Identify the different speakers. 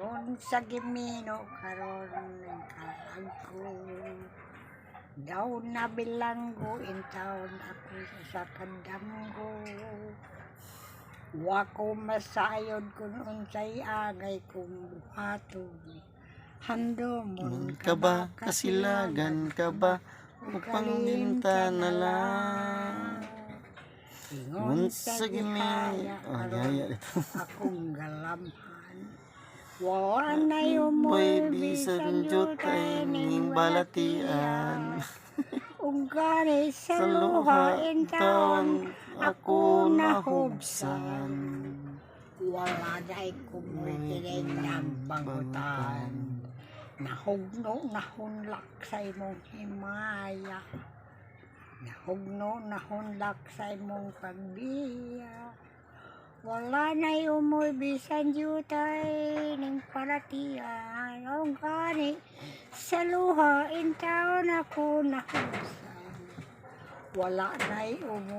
Speaker 1: Ingon sa Gimino karon ng kalangko. Daw na bilanggo in taon ako sa kadamgo. Wa ko masayod kung unsay agay kong buhaton. Handomon
Speaker 2: ka ba, kasilagan ka ba, upang minta na lang.
Speaker 1: Ingon sa
Speaker 2: Gimino,
Speaker 1: Gihaya akong galamhan. Wala na yumoy bisan jutay ning balatian. Ug gani sa luhain taon ako nahubsan. Wala day kumoy kining bangutan. Nahugno nahunlak sa imong himaya. Nahugno nahunlak sa imong pagbiya. Wala na umoy bisan jutay ning palatian. O gani sa luha in taon ako nahubsan. Wala na umoy